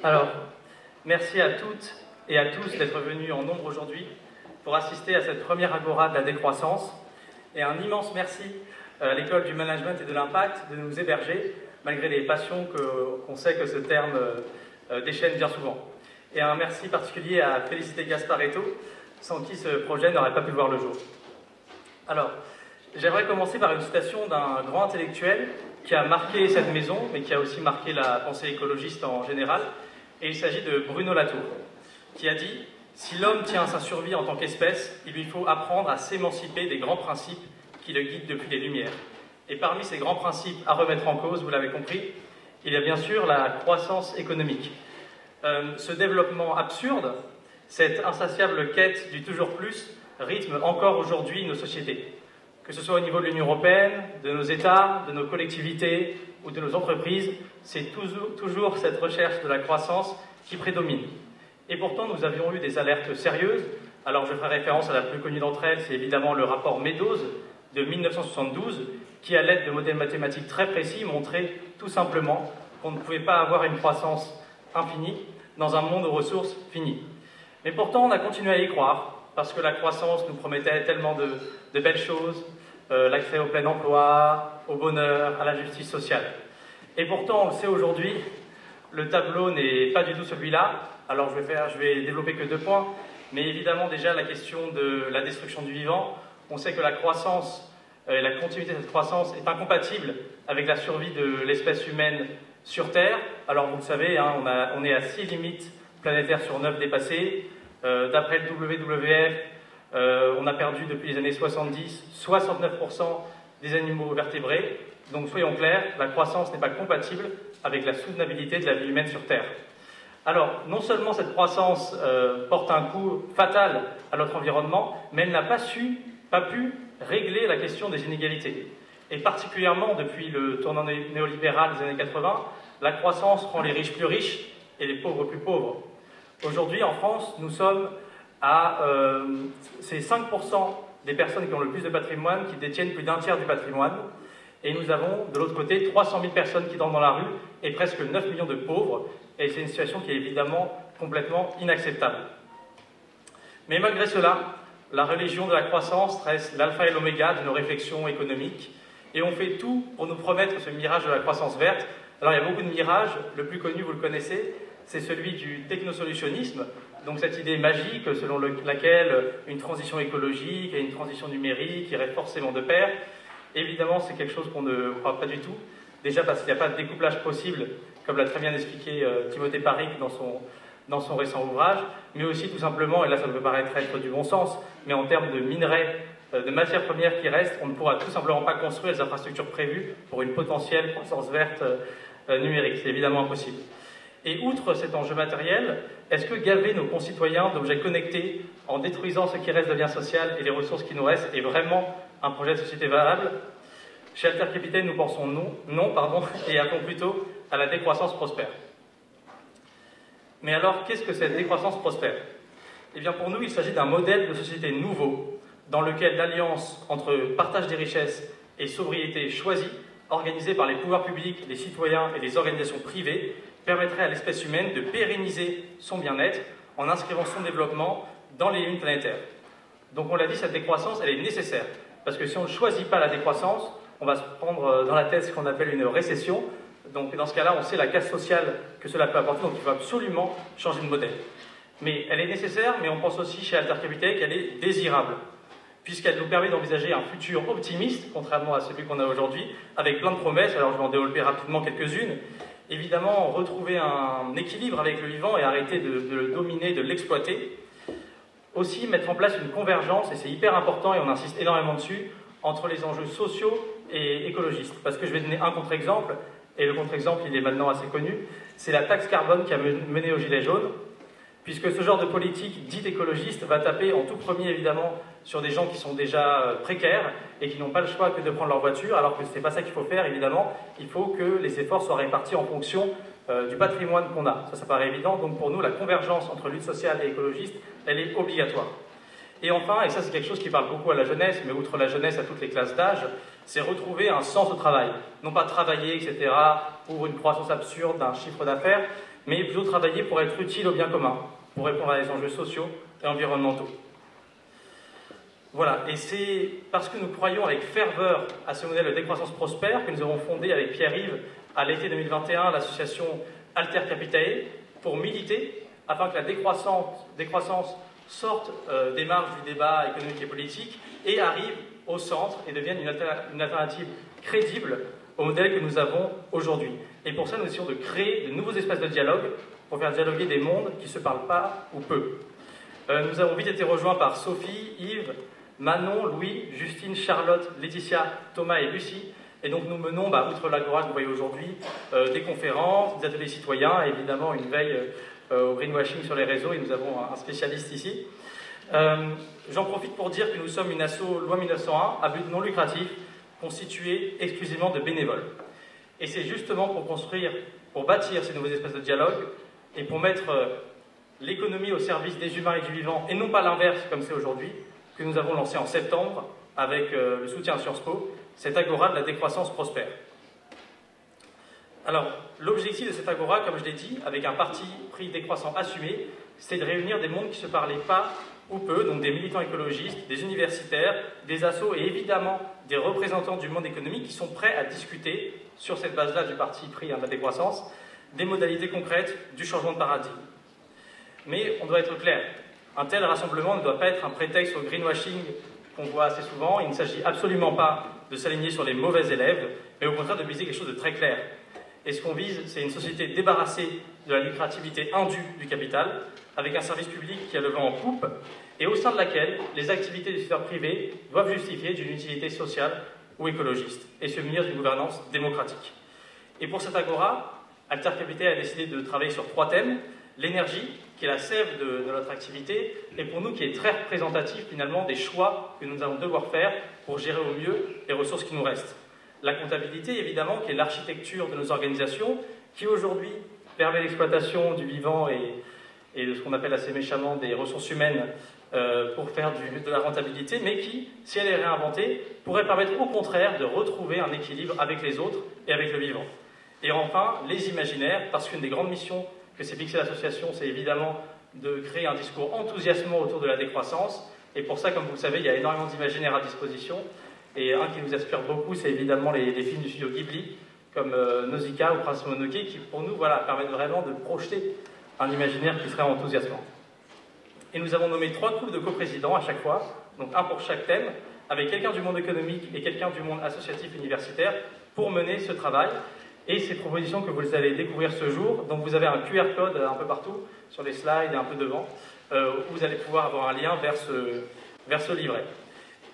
Alors, merci à toutes et à tous d'être venus en nombre aujourd'hui pour assister à cette première agora de la décroissance. Et un immense merci à l'École du Management et de l'Impact de nous héberger, malgré les passions qu'on sait que ce terme déchaîne bien souvent. Et un merci particulier à Félicité Gasparetto, sans qui ce projet n'aurait pas pu voir le jour. Alors, j'aimerais commencer par une citation d'un grand intellectuel qui a marqué cette maison, mais qui a aussi marqué la pensée écologiste en général. Et il s'agit de Bruno Latour, qui a dit « Si l'homme tient à sa survie en tant qu'espèce, il lui faut apprendre à s'émanciper des grands principes qui le guident depuis les Lumières. » Et parmi ces grands principes à remettre en cause, vous l'avez compris, il y a bien sûr la croissance économique. Ce développement absurde, cette insatiable quête du toujours plus, rythme encore aujourd'hui nos sociétés. Que ce soit au niveau de l'Union européenne, de nos États, de nos collectivités ou de nos entreprises, c'est toujours cette recherche de la croissance qui prédomine. Et pourtant, nous avions eu des alertes sérieuses. Alors, je ferai référence à la plus connue d'entre elles, c'est évidemment le rapport Meadows de 1972, qui, à l'aide de modèles mathématiques très précis, montrait tout simplement qu'on ne pouvait pas avoir une croissance infinie dans un monde aux ressources finies. Mais pourtant, on a continué à y croire, parce que la croissance nous promettait tellement de belles choses, l'accès au plein emploi, au bonheur, à la justice sociale. Et pourtant, on le sait aujourd'hui, le tableau n'est pas du tout celui-là. Alors je vais développer que 2 points, mais évidemment déjà la question de la destruction du vivant. On sait que la croissance et la continuité de cette croissance est incompatible avec la survie de l'espèce humaine sur Terre. Alors vous le savez, hein, on est à 6 limites planétaires sur 9 dépassées. D'après le WWF, on a perdu depuis les années 70 69% des animaux vertébrés. Donc soyons clairs, la croissance n'est pas compatible avec la soutenabilité de la vie humaine sur Terre. Alors, non seulement cette croissance porte un coup fatal à notre environnement, mais elle n'a pas pu régler la question des inégalités. Et particulièrement depuis le tournant néolibéral des années 80, la croissance rend les riches plus riches et les pauvres plus pauvres. Aujourd'hui, en France, nous sommes à c'est 5% des personnes qui ont le plus de patrimoine qui détiennent plus d'un tiers du patrimoine. Et nous avons, de l'autre côté, 300 000 personnes qui dorment dans la rue et presque 9 millions de pauvres. Et c'est une situation qui est évidemment complètement inacceptable. Mais malgré cela, la religion de la croissance reste l'alpha et l'oméga de nos réflexions économiques. Et on fait tout pour nous promettre ce mirage de la croissance verte. Alors il y a beaucoup de mirages. Le plus connu, vous le connaissez, c'est celui du technosolutionnisme. Donc cette idée magique selon laquelle une transition écologique et une transition numérique iraient forcément de pair. Évidemment, c'est quelque chose qu'on ne croit pas du tout. Déjà parce qu'il n'y a pas de découplage possible, comme l'a très bien expliqué Timothée Parric dans son récent ouvrage, mais aussi tout simplement, et là ça peut paraître être du bon sens, mais en termes de minerais, de matières premières qui restent, on ne pourra tout simplement pas construire les infrastructures prévues pour une potentielle croissance verte numérique. C'est évidemment impossible. Et outre cet enjeu matériel, est-ce que gaver nos concitoyens d'objets connectés en détruisant ce qui reste de lien social et les ressources qui nous restent est vraiment un projet de société valable? Chez Alter Capital, nous pensons non, et appelons plutôt à la décroissance prospère. Mais alors, qu'est-ce que cette décroissance prospère? Eh bien, pour nous, il s'agit d'un modèle de société nouveau, dans lequel l'alliance entre partage des richesses et sobriété choisie, organisée par les pouvoirs publics, les citoyens et les organisations privées, permettrait à l'espèce humaine de pérenniser son bien-être en inscrivant son développement dans les limites planétaires. Donc on l'a dit, cette décroissance, elle est nécessaire. Parce que si on ne choisit pas la décroissance, on va se prendre dans la tête ce qu'on appelle une récession. Donc dans ce cas-là, on sait la casse sociale que cela peut apporter, donc il faut absolument changer de modèle. Mais elle est nécessaire, mais on pense aussi chez Alter Capital qu'elle est désirable, puisqu'elle nous permet d'envisager un futur optimiste, contrairement à celui qu'on a aujourd'hui, avec plein de promesses. Alors je vais en développer rapidement quelques-unes. Évidemment, retrouver un équilibre avec le vivant et arrêter de le dominer, de l'exploiter. Aussi, mettre en place une convergence, et c'est hyper important, et on insiste énormément dessus, entre les enjeux sociaux et écologistes. Parce que je vais donner un contre-exemple, et le contre-exemple, il est maintenant assez connu, c'est la taxe carbone qui a mené au gilet jaune, puisque ce genre de politique dite écologiste va taper en tout premier, évidemment, sur des gens qui sont déjà précaires et qui n'ont pas le choix que de prendre leur voiture, alors que ce n'est pas ça qu'il faut faire, évidemment. Il faut que les efforts soient répartis en fonction du patrimoine qu'on a. Ça paraît évident. Donc pour nous, la convergence entre lutte sociale et écologiste, elle est obligatoire. Et enfin, et ça c'est quelque chose qui parle beaucoup à la jeunesse, mais outre la jeunesse à toutes les classes d'âge, c'est retrouver un sens au travail. Non pas travailler, etc., pour une croissance absurde d'un chiffre d'affaires, mais plutôt travailler pour être utile au bien commun, pour répondre à des enjeux sociaux et environnementaux. Voilà, et c'est parce que nous croyons avec ferveur à ce modèle de décroissance prospère que nous avons fondé avec Pierre-Yves, à l'été 2021, l'association Alter Capitae, pour militer afin que la décroissance sorte des marges du débat économique et politique et arrive au centre et devienne une alternative crédible au modèle que nous avons aujourd'hui. Et pour ça, nous essayons de créer de nouveaux espaces de dialogue pour faire dialoguer des mondes qui ne se parlent pas ou peu. Nous avons vite été rejoints par Sophie, Yves, Manon, Louis, Justine, Charlotte, Laetitia, Thomas et Lucie. Et donc nous menons, outre l'agora que vous voyez aujourd'hui, des conférences, des ateliers citoyens, et évidemment une veille au greenwashing sur les réseaux, et nous avons un spécialiste ici. J'en profite pour dire que nous sommes une asso loi 1901 à but non lucratif, constituée exclusivement de bénévoles. Et c'est justement pour bâtir ces nouveaux espaces de dialogue, et pour mettre l'économie au service des humains et du vivant, et non pas l'inverse comme c'est aujourd'hui, que nous avons lancé en septembre, avec le soutien à Sciences Po, cette agora de la décroissance prospère. Alors, l'objectif de cette agora, comme je l'ai dit, avec un parti pris décroissant assumé, c'est de réunir des mondes qui ne se parlaient pas ou peu, donc des militants écologistes, des universitaires, des assos et évidemment des représentants du monde économique qui sont prêts à discuter, sur cette base-là du parti pris de la décroissance, des modalités concrètes du changement de paradigme. Mais on doit être clair, un tel rassemblement ne doit pas être un prétexte au greenwashing qu'on voit assez souvent. Il ne s'agit absolument pas de s'aligner sur les mauvais élèves, mais au contraire de viser quelque chose de très clair. Et ce qu'on vise, c'est une société débarrassée de la lucrativité indue du capital, avec un service public qui a le vent en poupe, et au sein de laquelle les activités du secteur privé doivent justifier d'une utilité sociale ou écologiste, et se munir d'une gouvernance démocratique. Et pour cette agora, Alter Capitae a décidé de travailler sur 3 thèmes. L'énergie, qui est la sève de notre activité, et pour nous qui est très représentatif finalement des choix que nous allons devoir faire pour gérer au mieux les ressources qui nous restent. La comptabilité, évidemment, qui est l'architecture de nos organisations, qui aujourd'hui permet l'exploitation du vivant et de ce qu'on appelle assez méchamment des ressources humaines pour faire de la rentabilité, mais qui, si elle est réinventée, pourrait permettre au contraire de retrouver un équilibre avec les autres et avec le vivant. Et enfin, les imaginaires, parce qu'une des grandes missions que s'est fixée l'association, c'est évidemment de créer un discours enthousiasmant autour de la décroissance. Et pour ça, comme vous le savez, il y a énormément d'imaginaires à disposition. Et un qui nous aspire beaucoup, c'est évidemment les films du studio Ghibli, comme Nausicaa ou Prince Mononoke, qui pour nous permettent vraiment de projeter un imaginaire qui serait enthousiasmant. Et nous avons nommé 3 couples de coprésidents à chaque fois, donc un pour chaque thème, avec quelqu'un du monde économique et quelqu'un du monde associatif universitaire, pour mener ce travail. Et ces propositions que vous allez découvrir ce jour, donc vous avez un QR code un peu partout, sur les slides et un peu devant, où vous allez pouvoir avoir un lien vers ce livret.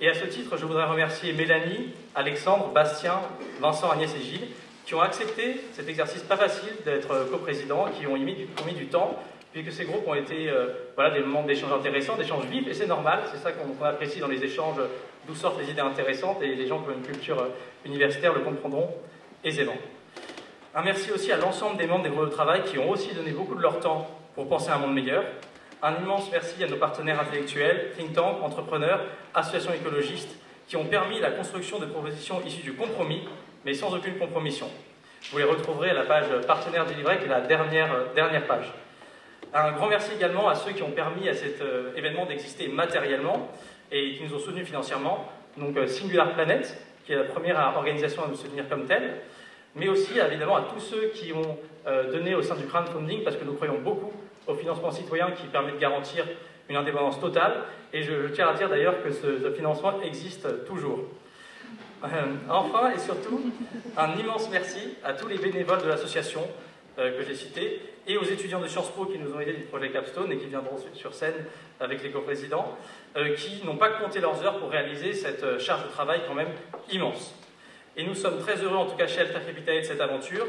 Et à ce titre, je voudrais remercier Mélanie, Alexandre, Bastien, Vincent, Agnès et Gilles, qui ont accepté cet exercice pas facile d'être coprésidents, qui ont mis du temps, puisque ces groupes ont été des moments d'échange intéressants, d'échanges vifs, et c'est normal, c'est ça qu'on apprécie dans les échanges, d'où sortent les idées intéressantes, et les gens qui ont une culture universitaire le comprendront aisément. Un merci aussi à l'ensemble des membres des groupes de travail qui ont aussi donné beaucoup de leur temps pour penser à un monde meilleur. Un immense merci à nos partenaires intellectuels, think tanks, entrepreneurs, associations écologistes, qui ont permis la construction de propositions issues du compromis, mais sans aucune compromission. Vous les retrouverez à la page partenaire du livret, qui est la dernière page. Un grand merci également à ceux qui ont permis à cet événement d'exister matériellement et qui nous ont soutenus financièrement. Donc Singular Planet, qui est la première organisation à nous soutenir comme telle, mais aussi évidemment à tous ceux qui ont donné au sein du crowdfunding, parce que nous croyons beaucoup au financement citoyen qui permet de garantir une indépendance totale, et je tiens à dire d'ailleurs que ce financement existe toujours. Enfin et surtout, un immense merci à tous les bénévoles de l'association que j'ai cités, et aux étudiants de Sciences Po qui nous ont aidés du projet Capstone et qui viendront sur scène avec les coprésidents, qui n'ont pas compté leurs heures pour réaliser cette charge de travail quand même immense. Et nous sommes très heureux, en tout cas chez Alter Capitae, de cette aventure.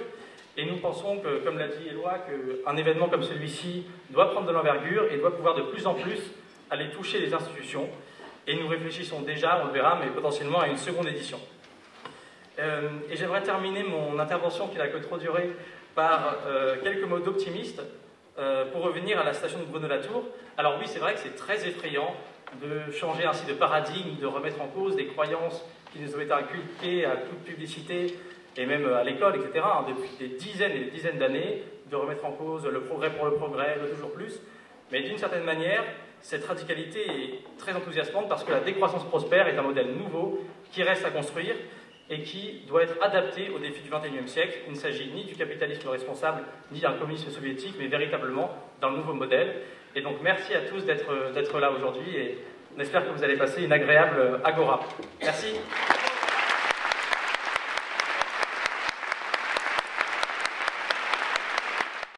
Et nous pensons que, comme l'a dit Éloi, qu'un événement comme celui-ci doit prendre de l'envergure et doit pouvoir de plus en plus aller toucher les institutions. Et nous réfléchissons déjà, on le verra, mais potentiellement à une seconde édition. Et j'aimerais terminer mon intervention, qui n'a que trop duré, par quelques mots d'optimiste pour revenir à la station de Braine-l'Atour. Alors oui, c'est vrai que c'est très effrayant de changer ainsi de paradigme, de remettre en cause des croyances qui nous ont été inculquées à toute publicité et même à l'école, etc., hein, depuis des dizaines et des dizaines d'années, de remettre en cause le progrès pour le progrès, le toujours plus. Mais d'une certaine manière, cette radicalité est très enthousiasmante parce que la décroissance prospère est un modèle nouveau qui reste à construire et qui doit être adapté aux défis du XXIe siècle. Il ne s'agit ni du capitalisme responsable, ni d'un communisme soviétique, mais véritablement d'un nouveau modèle. Et donc merci à tous d'être là aujourd'hui et on espère que vous allez passer une agréable agora. Merci.